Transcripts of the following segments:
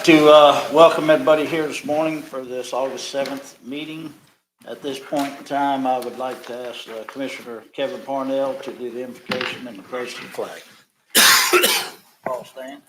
to welcome everybody here this morning for this August 7th meeting. At this point in time, I would like to ask Commissioner Kevin Parnell to do the invocation and the praise to the flag. All stand.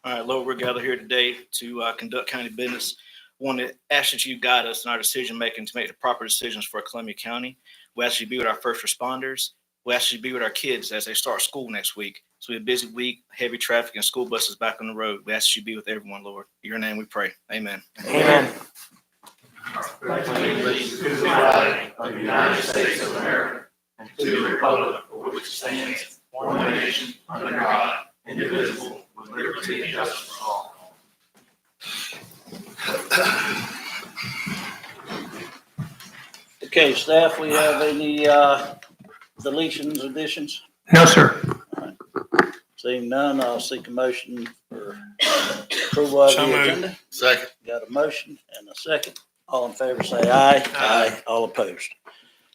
All right, Lord, we're gathered here today to conduct county business. I want to ask that you guide us in our decision making to make the proper decisions for Columbia County. We ask you to be with our first responders. We ask you to be with our kids as they start school next week. So we have a busy week, heavy traffic, and school buses back on the road. We ask you to be with everyone, Lord. In your name we pray. Amen. Amen. Allegiance to the flag of the United States of America and to the republic for which it stands, one nation, under God, indivisible, with liberty and justice for all. Okay, staff, we have any deletions, additions? No, sir. Seeing none, I'll seek a motion for approval of the agenda. Second. Got a motion and a second. All in favor say aye. Aye. All opposed.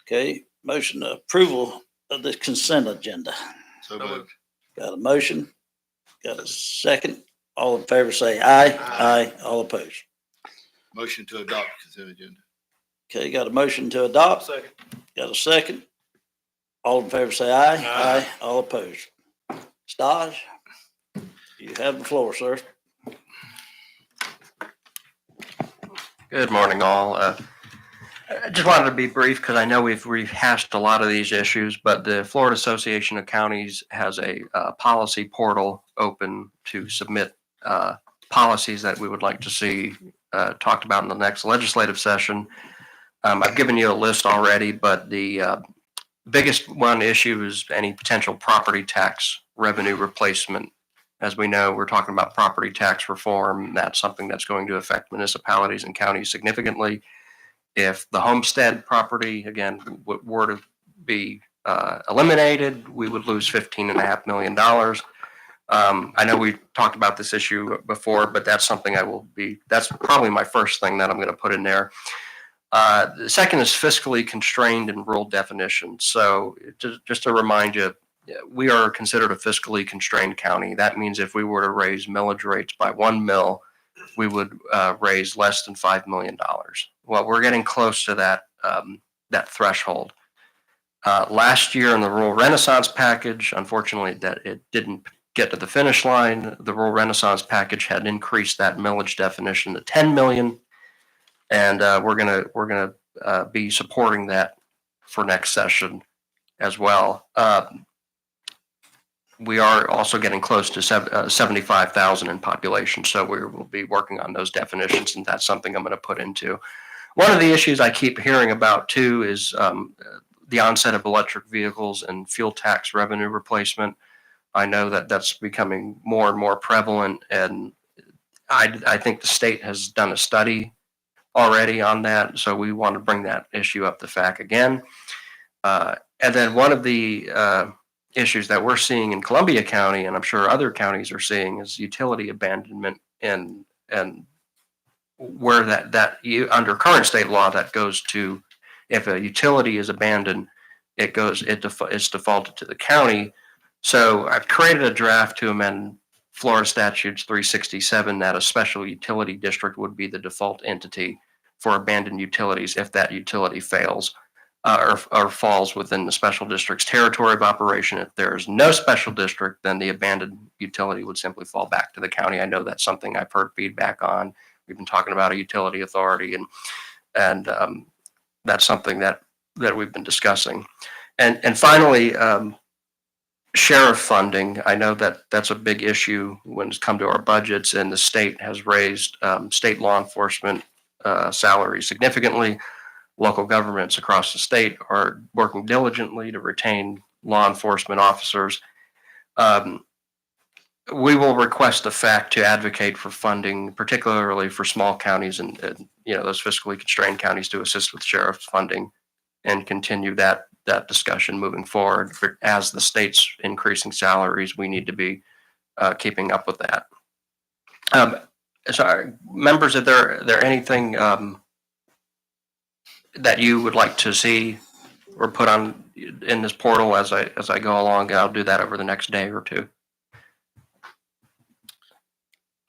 Okay, motion to approval of the consent agenda. So moved. Got a motion, got a second. All in favor say aye. Aye. All opposed. Motion to adopt consent agenda. Okay, got a motion to adopt. Second. Got a second. All in favor say aye. Aye. All opposed. Staj, you have the floor, sir. Good morning, all. I just wanted to be brief because I know we've rehashed a lot of these issues, but the Florida Association of Counties has a policy portal open to submit policies that we would like to see talked about in the next legislative session. I've given you a list already, but the biggest one issue is any potential property tax revenue replacement. As we know, we're talking about property tax reform. That's something that's going to affect municipalities and counties significantly. If the homestead property, again, were to be eliminated, we would lose $15.5 million. I know we talked about this issue before, but that's something that's probably my first thing that I'm going to put in there. The second is fiscally constrained and rural definition. So just to remind you, we are considered a fiscally constrained county. That means if we were to raise millage rates by 1 mil, we would raise less than $5 million. Well, we're getting close to that threshold. Last year in the Rural Renaissance Package, unfortunately, that it didn't get to the finish line. The Rural Renaissance Package had increased that millage definition to 10 million, and we're gonna be supporting that for next session as well. We are also getting close to 75,000 in population, so we will be working on those definitions, and that's something I'm going to put into. One of the issues I keep hearing about too is the onset of electric vehicles and fuel tax revenue replacement. I know that that's becoming more and more prevalent, and I think the state has done a study already on that, so we want to bring that issue up the FAC again. And then one of the issues that we're seeing in Columbia County, and I'm sure other counties are seeing, is utility abandonment, and where that under current state law that goes to, if a utility is abandoned, it's defaulted to the county. So I've created a draft to amend Florida Statutes 367 that a special utility district would be the default entity for abandoned utilities if that utility fails. Or falls within the special district's territory of operation. If there is no special district, then the abandoned utility would simply fall back to the county. I know that's something I've heard feedback on. We've been talking about a utility authority, and that's something that we've been discussing. And finally, sheriff funding. I know that that's a big issue when it's come to our budgets, and the state has raised state law enforcement salaries significantly. Local governments across the state are working diligently to retain law enforcement officers. We will request the FAC to advocate for funding, particularly for small counties and those fiscally constrained counties, to assist with sheriff's funding and continue that discussion moving forward. As the state's increasing salaries, we need to be keeping up with that. Sorry, members, is there anything that you would like to see or put on in this portal as I go along? I'll do that over the next day or two.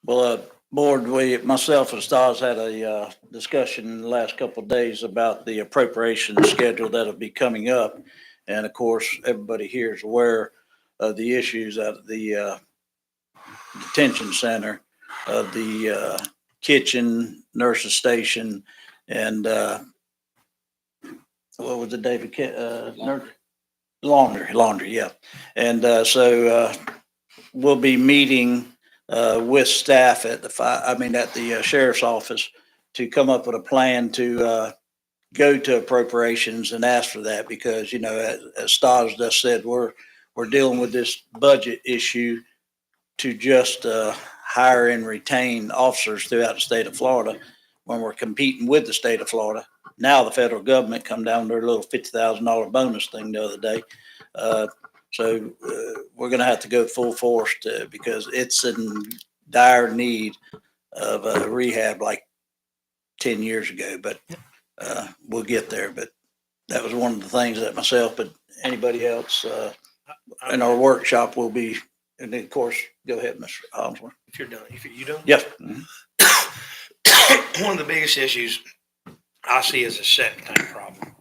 Well, Board, myself and Stas had a discussion in the last couple of days about the appropriation schedule that'll be coming up. And of course, everybody here is aware of the issues at the detention center, of the kitchen, nurse's station, and what was it, David? Laundry, yeah. And so we'll be meeting with staff at the sheriff's office to come up with a plan to go to appropriations and ask for that, because, you know, as Stas just said, we're dealing with this budget issue to just hire and retain officers throughout the state of Florida when we're competing with the state of Florida. Now the federal government come down with their little $50,000 bonus thing the other day. So we're going to have to go full force because it's in dire need of a rehab like 10 years ago, but we'll get there. But that was one of the things that myself, but anybody else in our workshop will be, and then of course, go ahead, Mr. Holmesworth. If you're done, you done? Yes. One of the biggest issues I see is a septic tank problem.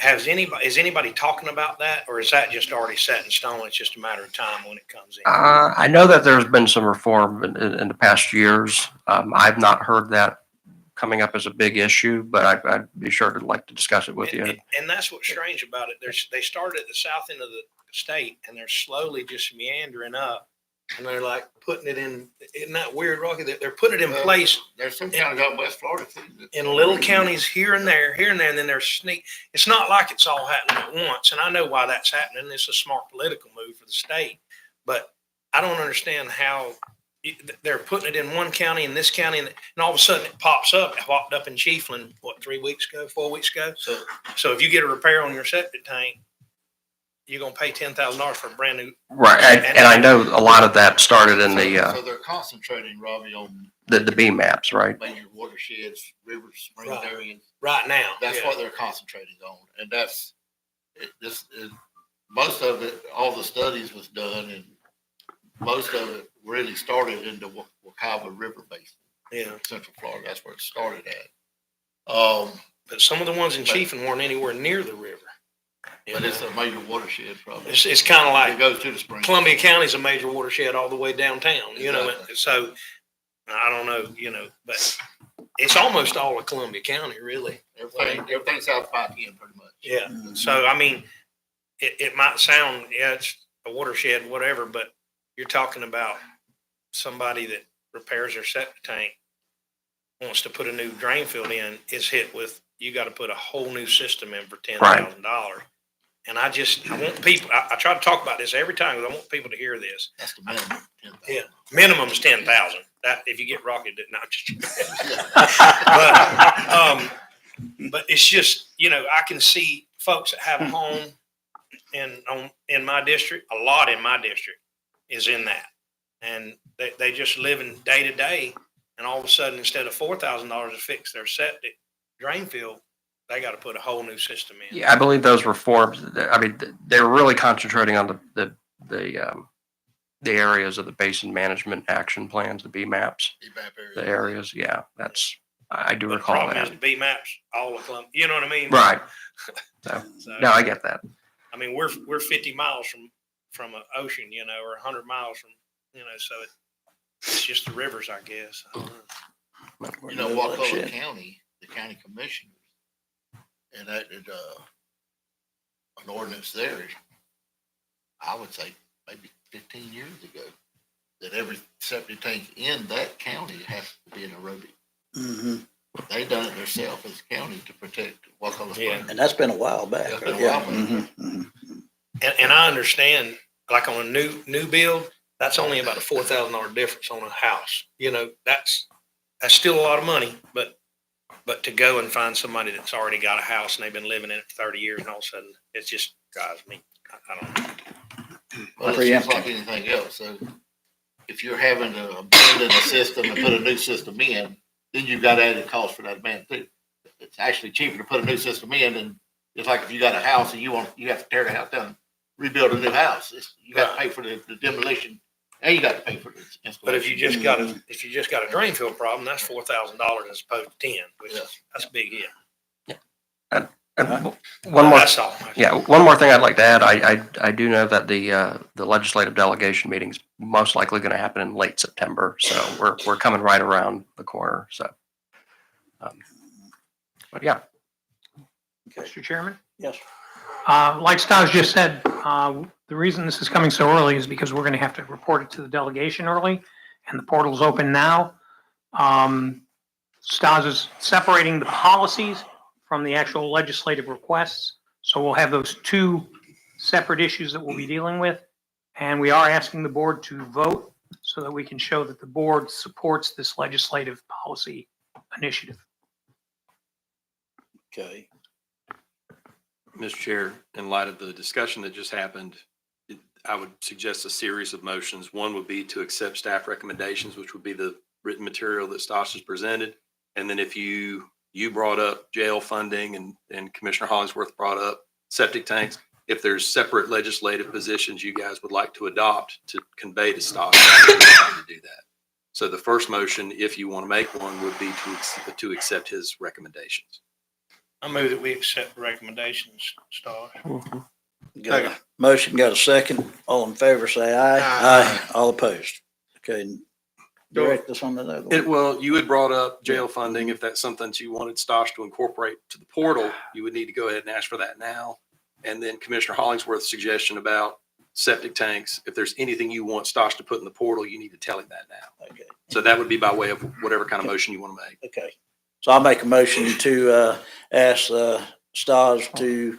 Is anybody talking about that, or is that just already set in stone? It's just a matter of time when it comes in. I know that there's been some reform in the past years. I've not heard that coming up as a big issue, but I'd be sure to like to discuss it with you. And that's what's strange about it. They started at the south end of the state, and they're slowly just meandering up, and they're like putting it in. Isn't that weird, Rocky? They're putting it in place. There's some counties out in West Florida too. In little counties here and there, and then there's sneak. It's not like it's all happening at once, and I know why that's happening. It's a smart political move for the state, but I don't understand how they're putting it in one county and this county, and all of a sudden it pops up. It popped up in Chiefland, 4 weeks ago? So if you get a repair on your septic tank, you're going to pay $10,000 for a brand new. Right. And I know a lot of that started in So they're concentrating, Robbie, on the B maps, right? major watersheds, rivers, springs, Right. areas. Right now. That's what they're concentrating on. And most of it, all the studies was done, and most of it really started in the Wekiwa River Basin. Yeah. Central Florida. That's where it started at. But some of the ones in Chiefland weren't anywhere near the river. But it's a major watershed problem. It's kind of like It goes to the spring. Columbia County's a major watershed all the way downtown, you know. Exactly. So I don't know, but it's almost all of Columbia County, really. Everything's south of 510 pretty much. Yeah. So, I mean, it might sound, it's a watershed, whatever, but you're talking about somebody that repairs their septic tank, wants to put a new drain field in, is hit with, you got to put a whole new system in for $10,000. And I want people, I try to talk about this every time because I want people to hear this. That's the minimum. 10,000. Yeah. Minimum is 10,000. That, if you get rocketed, not just, but it's just, I can see folks that have a home in my district, a lot in my district is in that. And they just living day to day. And all of a sudden, instead of $4,000 to fix their septic drain field, they got to put a whole new system in. Yeah, I believe those reforms, I mean, they're really concentrating on the areas of the basin management action plans, the B maps, the areas. Yeah, I do But recall the problem that. is the B maps, all of them, you know what I mean? Right. So, no, I get that. I mean, we're 50 miles from an ocean, or 100 miles from, so it's just the rivers, I guess. I don't know. Wakulla County, the county commissioners enacted an ordinance there, I would say maybe 15 years ago, that every septic tank in that county has to be an aerobic. Mm-hmm. They done it themselves as a county to protect Wakulla Yeah. Springs. And that's been a while back. That's been a Yeah. while back. Mm-hmm. Mm-hmm. And I understand, like on a new build, that's only about a $4,000 difference on a house. That's still a lot of money, but to go and find somebody that's already got a house and they've been living in it for 30 years, and all of a sudden it just drives me. I don't know. Well, it's just like anything else. So if you're having to abandon a system and put a new system in, then you've got added cost for that man too. It's actually cheaper to put a new system in than it's like if you got a house and you have to tear the house down, rebuild a new house. You got to pay for the demolition And you got to pay for this installation. But if you just got a drain field problem, that's $4,000 as opposed to 10, which that's a big hit. And one more, That's all. yeah, one more thing I'd like to add. I do know that the legislative delegation meeting is most likely going to happen in late September. So we're coming right around the corner. So, but yeah. Mr. Chairman? Yes. Like Stas just said, the reason this is coming so early is because we're going to have to report it to the delegation early, and the portal's open now. Stas is separating the policies from the actual legislative requests, so we'll have those two separate issues that we'll be dealing with, and we are asking the board to vote so that we can show that the board supports this legislative policy initiative. Okay. Mr. Chair, in light of the discussion that just happened, I would suggest a series of motions. One would be to accept staff recommendations, which would be the written material that Stas has presented. And then if you brought up jail funding and Commissioner Hollingsworth brought up septic tanks, if there's separate legislative positions you guys would like to adopt to convey to Stas, we're trying to do that. So the first motion, if you want to make one, would be to accept his recommendations. I move that we accept the recommendations, Star. Got a motion, got a second. All in favor, say aye. Aye. All opposed. Okay. Direct us on the other one. Well, you had brought up jail funding. If that's something that you wanted Stas to incorporate to the portal, you would need to go ahead and ask for that now. And then Commissioner Hollingsworth's suggestion about septic tanks, if there's anything you want Stas to put in the portal, you need to tell him that now. Okay. So that would be by way of whatever kind of motion you want to make. Okay. So I'll make a motion to ask Stas to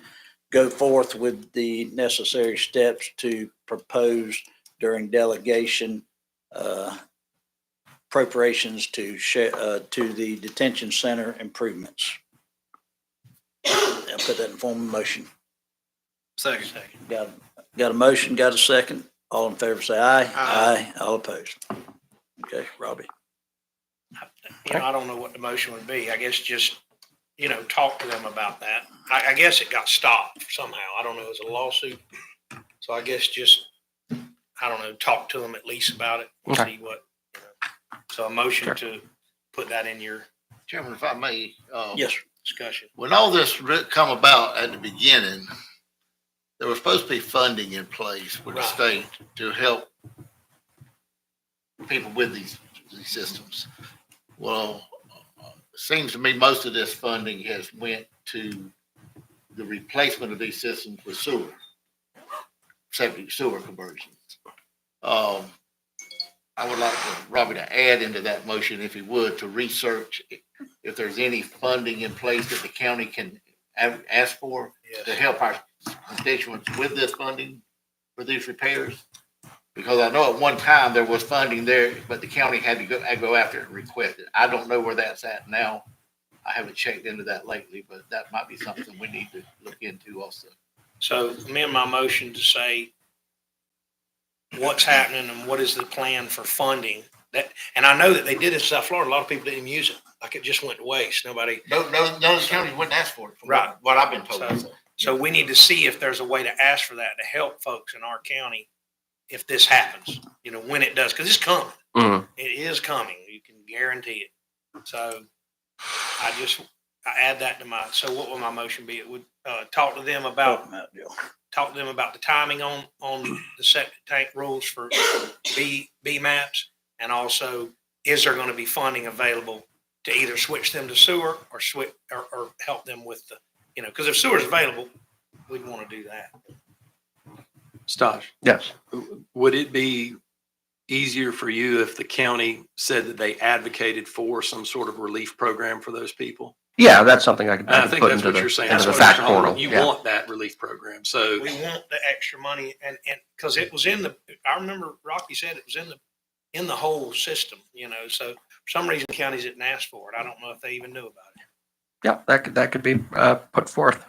go forth with the necessary steps to propose during delegation appropriations to the detention center improvements. I'll put that in form of motion. Second. Got a motion, got a second. All in favor, say aye. Aye. All opposed. Okay, Robbie. I don't know what the motion would be. I guess just, talk to them about that. I guess it got stopped somehow. I don't know. It was a lawsuit. So I guess just, talk to them at least about it and see what, So a motion to put that in your Chairman, if I may, Yes. discussion. when all this come about at the beginning, there was supposed to be funding in place with the Right. state to help people with these systems. Well, it seems to me most of this funding has went to the replacement of these systems with septic sewer conversions. I would like Robbie to add into that motion, if he would, to research if there's any funding in place that the county can ask for to help our constituents with this funding for these repairs. Because I know at one time there was funding there, but the county had to go after it and request it. I don't know where that's at now. I haven't checked into that lately, but that might be something we need to look into also. So amend my motion to say what's happening and what is the plan for funding that. And I know that they did in South Florida. A lot of people didn't even use it. Like it just went to waste. Nobody. None of the counties wouldn't ask for it. From Right. What I've been told. So we need to see if there's a way to ask for that to help folks in our county if this happens, when it does, because it's coming. Mhm. It is coming. You can guarantee it. So I add that to so what would my motion be? It would talk to them about the timing on the septic tank rules for B maps, and also is there going to be funding available to either switch them to sewer or or help them with the, because if sewer is available, we'd want to do that. Stas, Yes. would it be easier for you if the county said that they advocated for some sort of relief program for those people? Yeah, that's something I could I think put that's into what you're saying. into the That's fact what you're portal. You Yeah. want that relief program. So We want the extra money, and because it was I remember Rocky said it was in the whole system, so for some reason counties didn't ask for it. I don't know if they even knew about it. Yeah, that could be put forth.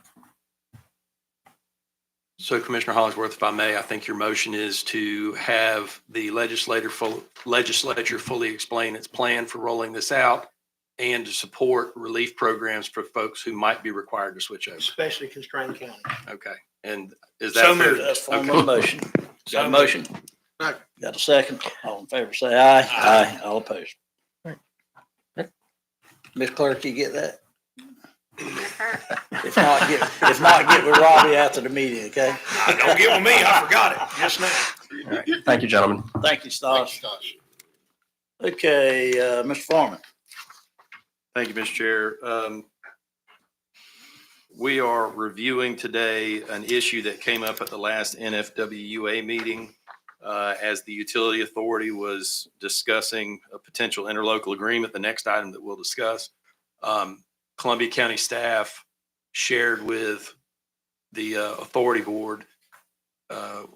So Commissioner Hollingsworth, if I may, I think your motion is to have the legislature fully explain its plan for rolling this out and to support relief programs for folks who might be required to switch over. Especially constrained county. Okay. And is So that fair? moved. That's form of motion. Got a motion? Got a second? All in favor, say aye. Aye. All opposed. Ms. Clerk, you get that? If not, get with Robbie after the meeting, okay? Don't get with me. I forgot it just now. All right. Thank you, gentlemen. Thank you, Stas. Thanks, Okay, Mr. Foreman. Thank you, Mr. Chair. We are reviewing today an issue that came up at the last NFWUA meeting as the utility authority was discussing a potential interlocal agreement, the next item that we'll discuss. Columbia County staff shared with the authority board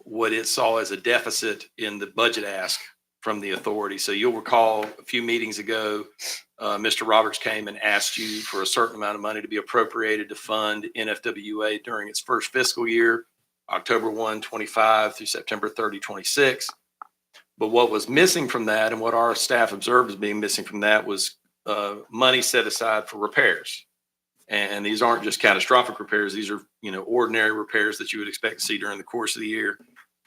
what it saw as a deficit in the budget ask from the authority. So you'll recall a few meetings ago, Mr. Roberts came and asked you for a certain amount of money to be appropriated to fund NFWA during its first fiscal year, October 1, 25 through September 30, 26. But what was missing from that, and what our staff observed as being missing from that, was money set aside for repairs. And these aren't just catastrophic repairs. These are, ordinary repairs that you would expect to see during the course of the year,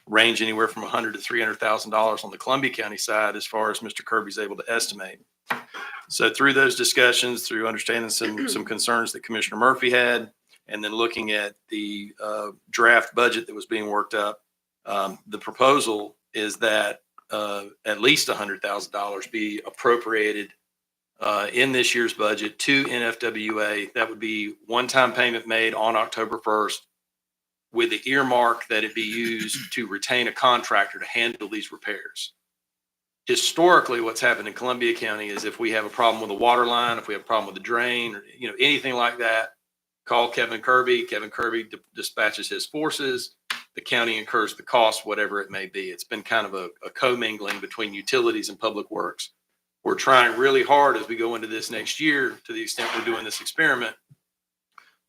range anywhere from $100,000 to $300,000 on the Columbia County side, as far as Mr. Kirby's able to estimate. So through those discussions, through understanding some concerns that Commissioner Murphy had, and then looking at the draft budget that was being worked up, the proposal is that at least $100,000 be appropriated in this year's budget to NFWA. That would be one-time payment made on October 1st with the earmark that it be used to retain a contractor to handle these repairs. Historically, what's happened in Columbia County is if we have a problem with a water line, if we have a problem with a drain, or anything like that, call Kevin Kirby. Kevin Kirby dispatches his forces. The county incurs the cost, whatever it may be. It's been kind of a commingling between utilities and public works. We're trying really hard as we go into this next year, to the extent we're doing this experiment,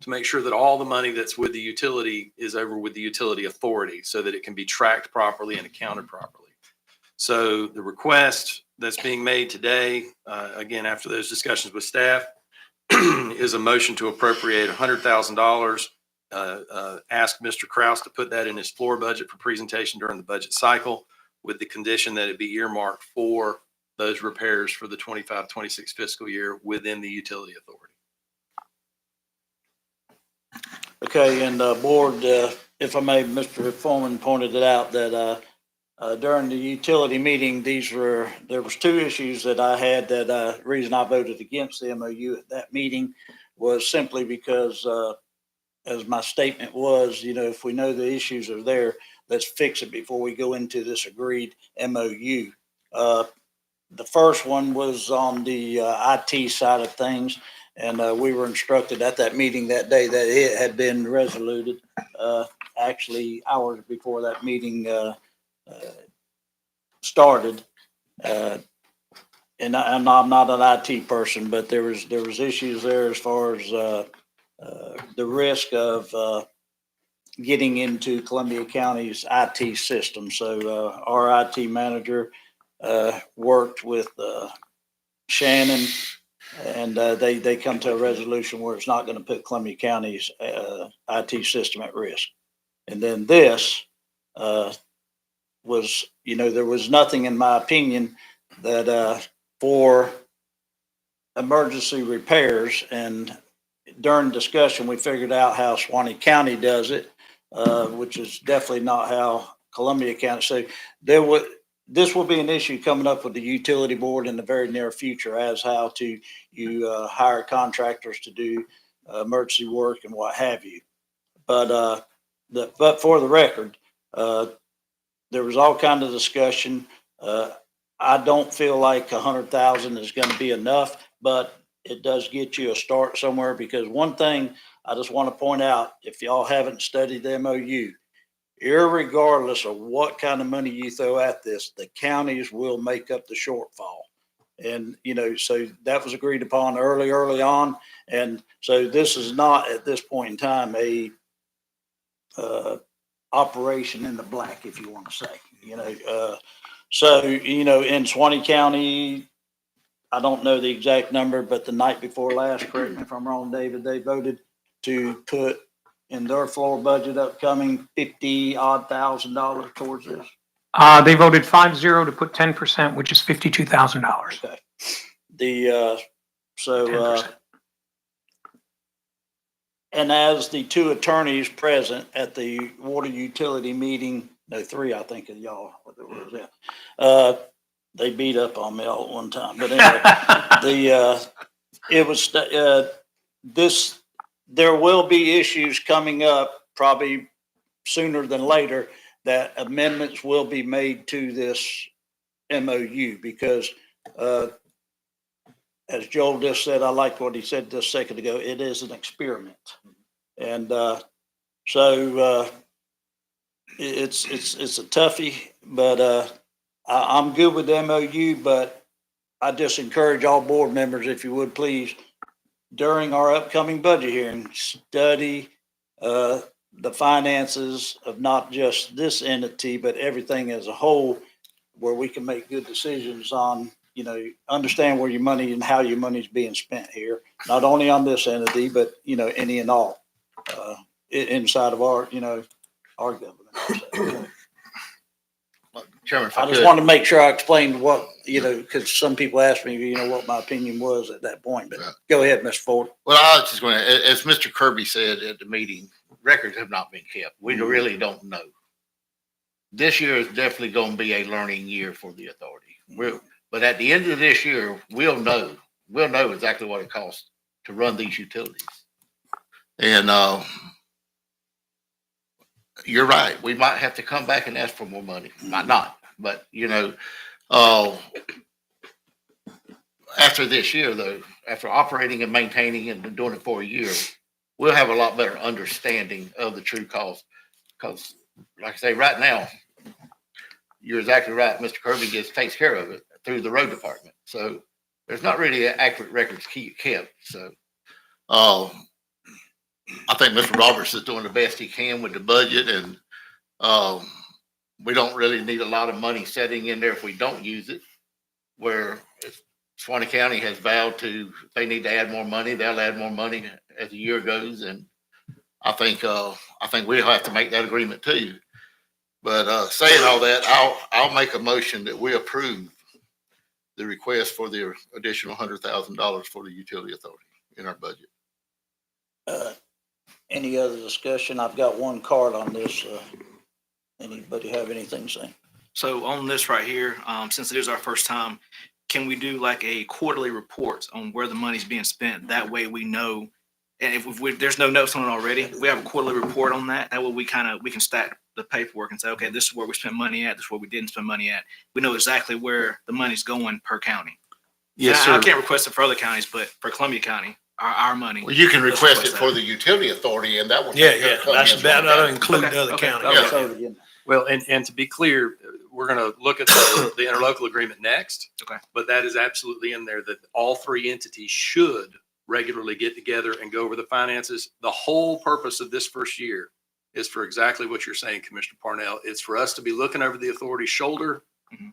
to make sure that all the money that's with the utility is over with the utility authority so that it can be tracked properly and accounted properly. So the request that's being made today, again, after those discussions with staff, is a motion to appropriate $100,000. Ask Mr. Kraus to put that in his floor budget for presentation during the budget cycle, with the condition that it be earmarked for those repairs for the 25-26 fiscal year within the utility authority. Okay, and board, if I may, Mr. Foreman pointed it out that during the utility meeting, there was two issues that I had that reason I voted against the MOU at that meeting was simply because, as my statement was, if we know the issues are there, let's fix it before we go into this agreed MOU. The first one was on the IT side of things. And we were instructed at that meeting that day that it had been resoluted, actually hours before that meeting started. And I'm not an IT person, but there was issues there as far as the risk of getting into Columbia County's IT system. So our IT manager worked with Shannon. And they come to a resolution where it's not going to put Columbia County's IT system at risk. And then this was, there was nothing, in my opinion, that for emergency repairs. And during discussion, we figured out how Suwannee County does it, which is definitely not how Columbia County. So this will be an issue coming up with the utility board in the very near future, as how to hire contractors to do emergency work and what have you. But for the record, there was all kind of discussion. I don't feel like 100,000 is going to be enough, but it does get you a start somewhere. Because one thing I just want to point out, if y'all haven't studied the MOU, irregardless of what kind of money you throw at this, the counties will make up the shortfall. And, so that was agreed upon early on. And so this is not at this point in time a operation in the black, if you want to say, so, in Suwannee County, I don't know the exact number, but the night before last, correct me if I'm wrong, David, they voted to put in their floor budget upcoming $50,000 towards this. They voted 5-0 to put 10%, which is $52,000. Okay. So, 10%. and as the two attorneys present at the water utility meeting, no, three, I think of y'all, what was that? They beat up on me all at one time, but anyway, it was, there will be issues coming up probably sooner than later that amendments will be made to this MOU because, as Joel just said, I like what he said just a second ago, it is an experiment. And, so, it's a toughie, but, I'm good with the MOU, but I just encourage all board members, if you would please, during our upcoming budget hearing, study, the finances of not just this entity, but everything as a whole, where we can make good decisions on, you know, understand where your money and how your money's being spent here, not only on this entity, but, you know, any and all, inside of our, you know, our government. Chairman, if I I just could, wanted to make sure I explained what, you know, because some people asked me, you know, what my opinion was at that point, but Right. go ahead, Mr. Ford. well, I was just going to, as Mr. Kirby said at the meeting, records have not been kept. We really don't know. This year is definitely going to be a learning year for the authority. But at the end of this year, we'll know exactly what it costs to run these utilities. And, you're right. We might have to come back and ask for more money. Might not, but you know, after this year, though, after operating and maintaining and doing it for a year, we'll have a lot better understanding of the true cost. Because, like I say, right now, you're exactly right. Mr. Kirby takes care of it through the road department. So there's not really accurate records kept. So, I think Mr. Roberts is doing the best he can with the budget, and we don't really need a lot of money setting in there if we don't use it. Where Swanee County has vowed to, if they need to add more money, they'll add more money as the year goes, and I think we'll have to make that agreement too. But saying all that, I'll make a motion that we approve the request for the additional $100,000 for the utility authority in our budget. Any other discussion? I've got one card on this. Anybody have anything to say? So on this right here, since it is our first time, can we do like a quarterly report on where the money's being spent? That way we know, and if there's no notes on it already, we have a quarterly report on that. That way we can stack the paperwork and say, okay, this is where we spent money at. This is where we didn't spend money at. We know exactly where the money's going per county. Yes, I sir. can't request it for other counties, but for Columbia County, our money. Well, you can let's request it that. for the utility authority, and that will. Yeah, take care yeah, of Columbia that's and that. Swanee That'll County. include Okay, the other okay, counties. okay. Yeah. So again, Well, and to be clear, we're going to look at the interlocal agreement next. Okay. But that is absolutely in there that all three entities should regularly get together and go over the finances. The whole purpose of this first year is for exactly what you're saying, Commissioner Parnell. It's for us to be looking over the authority's shoulder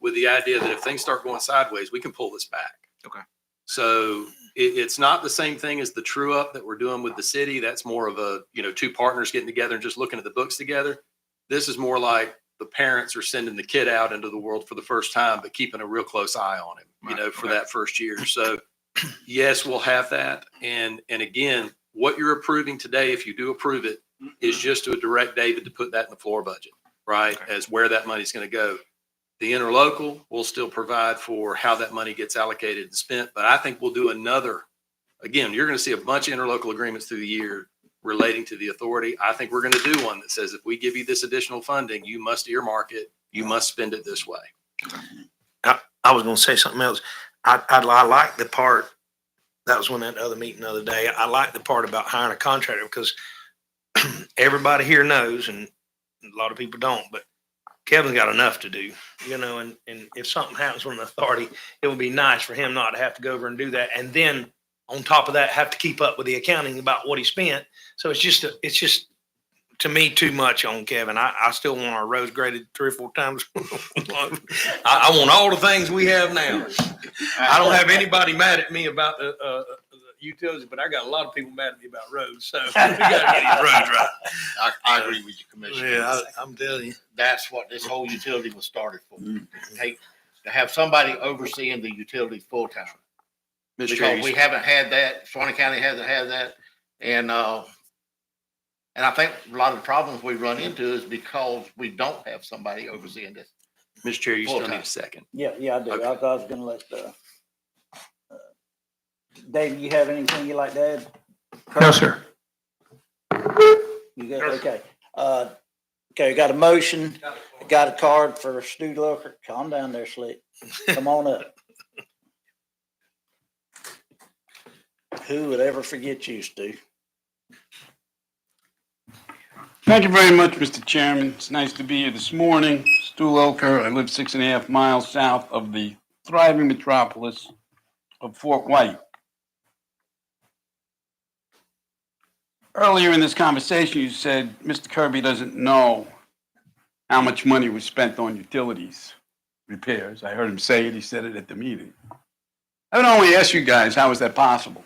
with the idea that if things start going sideways, we can pull this back. Okay. So it's not the same thing as the true up that we're doing with the city. That's more of a, two partners getting together and just looking at the books together. This is more like the parents are sending the kid out into the world for the first time, but keeping a real close eye on him, for that first year. So yes, we'll have that. And again, what you're approving today, if you do approve it, is just to direct David to put that in the floor budget, right? Okay. As where that money's going to go. The interlocal will still provide for how that money gets allocated and spent, but I think we'll do again, you're going to see a bunch of interlocal agreements through the year relating to the authority. I think we're going to do one that says, if we give you this additional funding, you must earmark it. You must spend it this way. I was going to say something else. I like the part, that was when that other meeting the other day, I like the part about hiring a contractor, because everybody here knows, and a lot of people don't, but Kevin's got enough to do, and if something happens with an authority, it would be nice for him not to have to go over and do that. And then on top of that, have to keep up with the accounting about what he spent. So it's just to me too much on Kevin. I still want our roads graded 3 or 4 times. I want all the things we have now. I don't have anybody mad at me about utilities, but I got a lot of people mad at me about roads, so we gotta get these roads right. I agree with you, Commissioner. Yeah, I'm telling you. That's what this whole utility was started for. Mm. To have somebody overseeing the utilities full time. Mr. Chair, Because you- we haven't had that, Swanee County hasn't had that. And I think a lot of the problems we run into is because we don't have somebody overseeing this. Mr. Chair, you still Full-time. need a second. Yeah, I do. Okay. I was gonna let, Dave, you have anything you'd like to add? No, sir. You good? Okay. Okay, got a motion, got a card for Stu Looker. Calm down there, Slick. Come on up. Who would ever forget you, Stu? Thank you very much, Mr. Chairman. It's nice to be here this morning. Stu Loker. I live 6.5 miles south of the thriving metropolis of Fort White. Earlier in this conversation, you said Mr. Kirby doesn't know how much money was spent on utilities repairs. I heard him say it. He said it at the meeting. I would only ask you guys, how is that possible?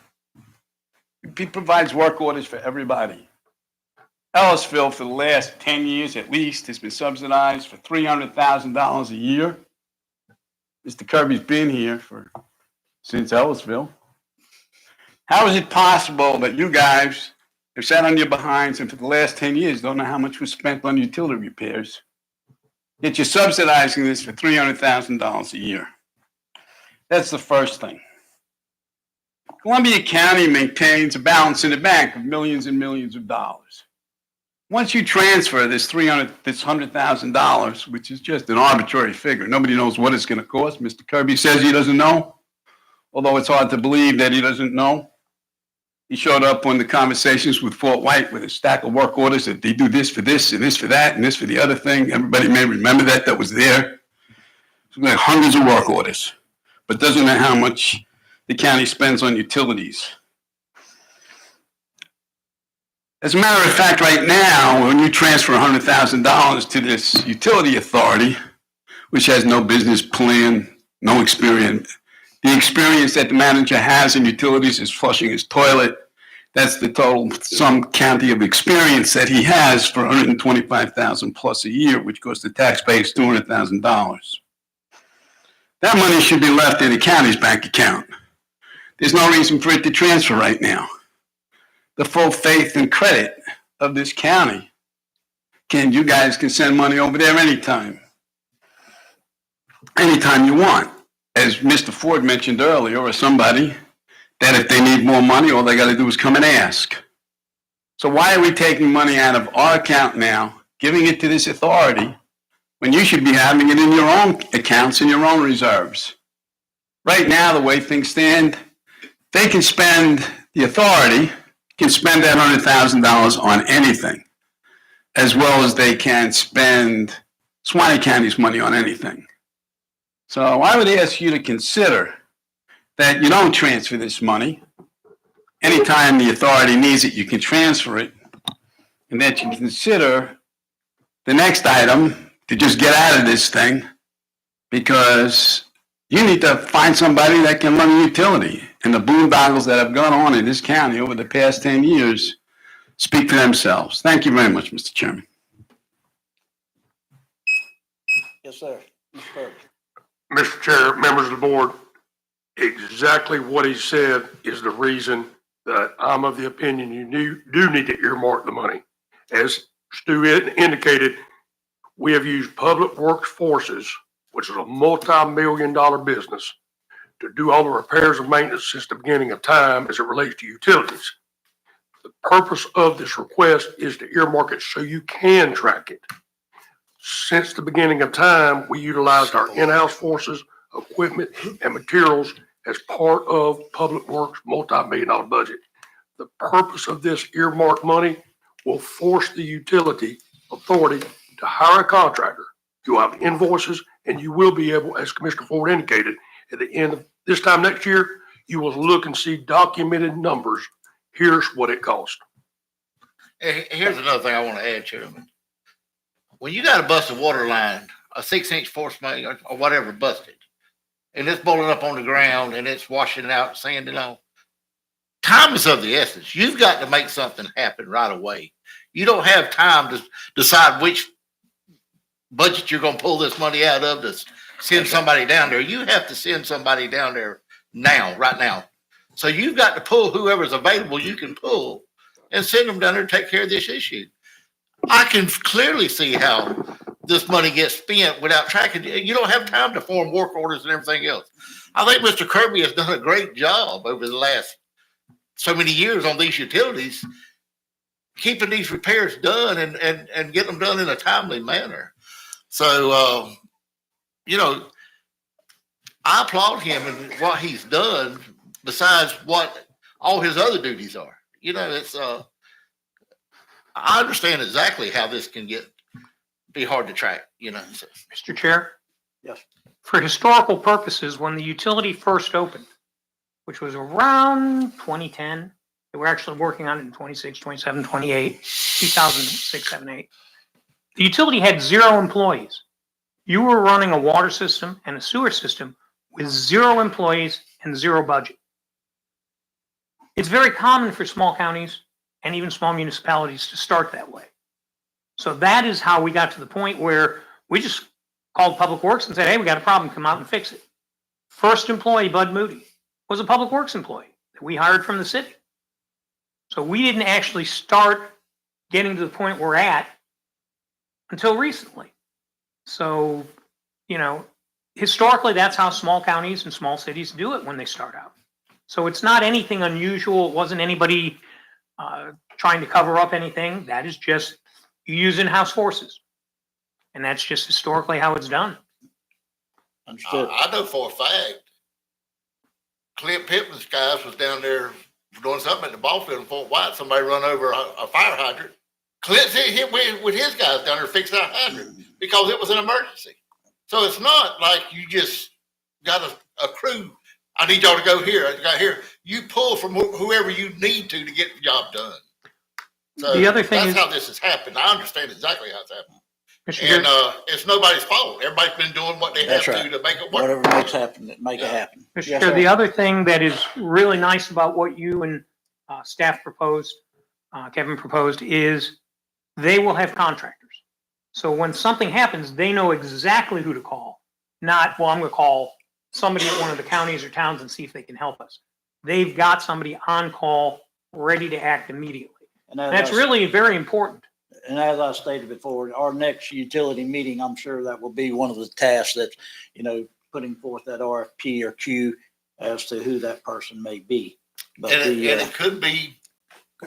He provides work orders for everybody. Ellisville, for the last 10 years at least, has been subsidized for $300,000 a year. Mr. Kirby's been here since Ellisville. How is it possible that you guys have sat on your behinds and for the last 10 years don't know how much was spent on utility repairs? Yet you're subsidizing this for $300,000 a year. That's the first thing. Columbia County maintains a balance in the bank of millions and millions of dollars. Once you transfer this $100,000, which is just an arbitrary figure, nobody knows what it's going to cost. Mr. Kirby says he doesn't know, although it's hard to believe that he doesn't know. He showed up on the conversations with Fort White with a stack of work orders that they do this for this and this for that and this for the other thing. Everybody may remember that was there. It's like hundreds of work orders, but doesn't know how much the county spends on utilities. As a matter of fact, right now, when you transfer $100,000 to this utility authority, which has no business plan, no experience, the experience that the manager has in utilities is flushing his toilet. That's the total sum county of experience that he has for $125,000 plus a year, which costs the taxpayers $200,000. That money should be left in the county's bank account. There's no reason for it to transfer right now. The full faith and credit of this county. You guys can send money over there anytime you want. As Mr. Ford mentioned earlier, or somebody, that if they need more money, all they got to do is come and ask. So why are we taking money out of our account now, giving it to this authority, when you should be having it in your own accounts, in your own reserves? Right now, the way things stand, they can spend, the authority can spend that $100,000 on anything, as well as they can spend Swanee County's money on anything. So I would ask you to consider that you don't transfer this money. Anytime the authority needs it, you can transfer it, and that you consider the next item to just get out of this thing, because you need to find somebody that can run a utility. And the boondoggles that have gone on in this county over the past 10 years speak for themselves. Thank you very much, Mr. Chairman. Yes, sir. Mr. Kirby. Mr. Chair, members of the board, exactly what he said is the reason that I'm of the opinion you do need to earmark the money. As Stu indicated, we have used Public Works Forces, which is a multi-million-dollar business, to do all the repairs and maintenance since the beginning of time as it relates to utilities. The purpose of this request is to earmark it so you can track it. Since the beginning of time, we utilized our in-house forces, equipment, and materials as part of Public Works' multi-million-dollar budget. The purpose of this earmarked money will force the utility authority to hire a contractor. You'll have invoices, and you will be able, as Commissioner Ford indicated, at the end of this time next year, you will look and see documented numbers. Here's what it cost. Here's another thing I want to add, Chairman. When you got a busted water line, a 6-inch force main or whatever busted, and it's boiling up on the ground and it's washing it out, sanding off, time is of the essence. You've got to make something happen right away. You don't have time to decide which budget you're going to pull this money out of to send somebody down there. You have to send somebody down there now, right now. So you've got to pull whoever's available you can pull and send them down there to take care of this issue. I can clearly see how this money gets spent without tracking. You don't have time to form work orders and everything else. I think Mr. Kirby has done a great job over the last so many years on these utilities, keeping these repairs done and getting them done in a timely manner. So, you know, I applaud him and what he's done besides what all his other duties are. You know, it's, I understand exactly how this can be hard to track, you know. So. Mr. Chair? Yes. For historical purposes, when the utility first opened, which was around 2010, they were actually working on it in 26, 27, 28, 2006, 7, 8. The utility had 0 employees. You were running a water system and a sewer system with 0 employees and 0 budget. It's very common for small counties and even small municipalities to start that way. So that is how we got to the point where we just called Public Works and said, hey, we got a problem, come out and fix it. First employee, Bud Moody, was a Public Works employee that we hired from the city. So we didn't actually start getting to the point we're at until recently. So, you know, historically, that's how small counties and small cities do it when they start out. So it's not anything unusual. It wasn't anybody trying to cover up anything. That is just you use in-house forces. And that's just historically how it's done. Understood. I know for a fact, Clint Pittman's guys was down there doing something at the ball field in Fort White. Somebody run over a fire hydrant. Clint's hit with his guys down there fixing that hydrant because it was an emergency. So it's not like you just got a crew. I need y'all to go here. I got here. You pull from whoever you need to get the job done. So The other thing that's is- how this has happened. I understand exactly how it's happened. Mr. And Chair, it's nobody's fault. Everybody's been doing what they have That's to right. to make it work. Whatever makes happen, make it happen. Mr. Yes, Chair, sir. the other thing that is really nice about what you and staff proposed, Kevin proposed, is they will have contractors. So when something happens, they know exactly who to call. Not, well, I'm going to call somebody at one of the counties or towns and see if they can help us. They've got somebody on call, ready to act immediately. And That's really very important. And as I stated before, our next utility meeting, I'm sure that will be one of the tasks that, you know, putting forth that RFP or Q as to who that person may be. But And it could be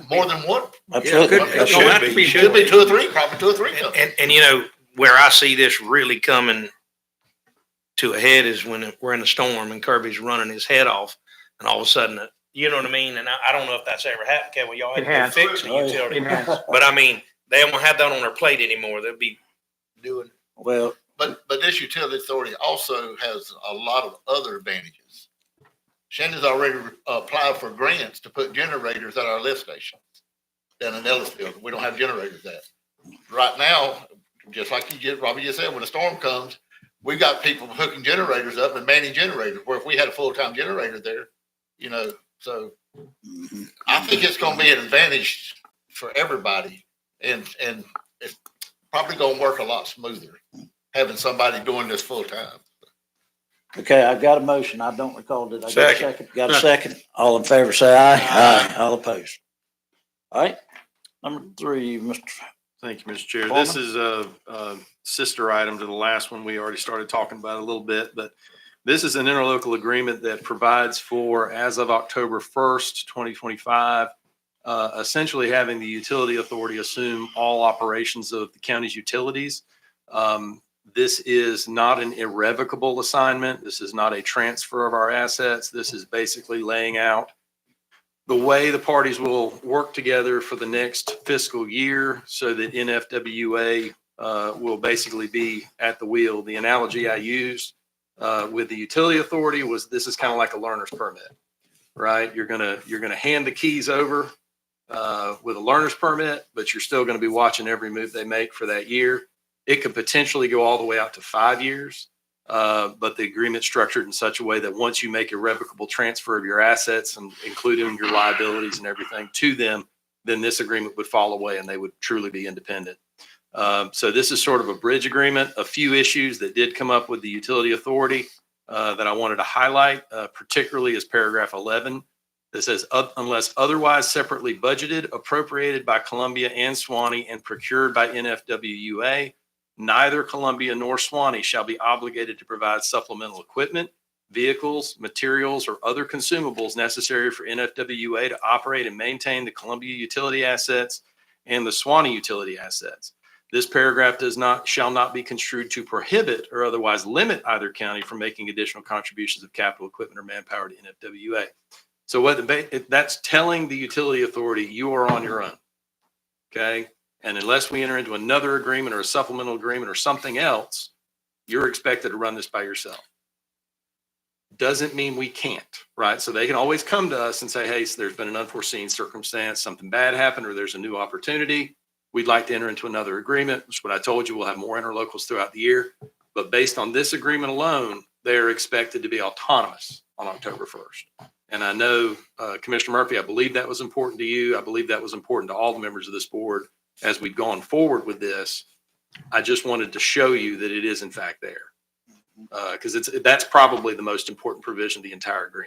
more than one. absolutely. It That's should right. be. It could be 2 or 3, probably 2 or 3 companies. And you know, where I see this really coming to a head is when we're in a storm and Kirby's running his head off and all of a sudden, you know what I mean? And I don't know if that's ever happened, Kevin. Y'all had It to has. fix a Oh, yeah. utility. It has. But I mean, they don't have that on their plate anymore. They'll be doing. Well, But this utility authority also has a lot of other advantages. Shannon's already applied for grants to put generators at our lift stations down in Ellisfield. We don't have generators there. Right now, just like Robbie just said, when a storm comes, we've got people hooking generators up and manning generators, where if we had a full-time generator there, you know, so I think it's going to be an advantage for everybody. And it's probably going to work a lot smoother having somebody doing this full time. okay, I've got a motion. I don't recall. Did I get a Second. second? Got a second? All in favor, say aye. Aye. All opposed. All right. Number 3, Mr. Thank you, Mr. Chair. Foreman? This is a sister item to the last one we already started talking about a little bit, but this is an interlocal agreement that provides for, as of October 1st, 2025, essentially having the utility authority assume all operations of the county's utilities. This is not an irrevocable assignment. This is not a transfer of our assets. This is basically laying out the way the parties will work together for the next fiscal year so that NFWA will basically be at the wheel. The analogy I used with the utility authority was this is kind of like a learner's permit, right? You're gonna hand the keys over with a learner's permit, but you're still going to be watching every move they make for that year. It could potentially go all the way out to 5 years. but the agreement structured in such a way that once you make irrevocable transfer of your assets and including your liabilities and everything to them, then this agreement would fall away and they would truly be independent. So this is sort of a bridge agreement. A few issues that did come up with the utility authority that I wanted to highlight, particularly is paragraph 11 that says, unless otherwise separately budgeted, appropriated by Columbia and Swanee and procured by NFWUA, neither Columbia nor Swanee shall be obligated to provide supplemental equipment, vehicles, materials, or other consumables necessary for NFWA to operate and maintain the Columbia utility assets and the Swanee utility assets. This paragraph shall not be construed to prohibit or otherwise limit either county from making additional contributions of capital equipment or manpower to NFWA. So that's telling the utility authority you are on your own. Okay. And unless we enter into another agreement or a supplemental agreement or something else, you're expected to run this by yourself. Doesn't mean we can't, right? So they can always come to us and say, hey, so there's been an unforeseen circumstance, something bad happened, or there's a new opportunity. We'd like to enter into another agreement, which is what I told you, we'll have more interlocals throughout the year. But based on this agreement alone, they're expected to be autonomous on October 1st. And I know, Commissioner Murphy, I believe that was important to you. I believe that was important to all the members of this board as we've gone forward with this. I just wanted to show you that it is in fact there. Because that's probably the most important provision of the entire agreement.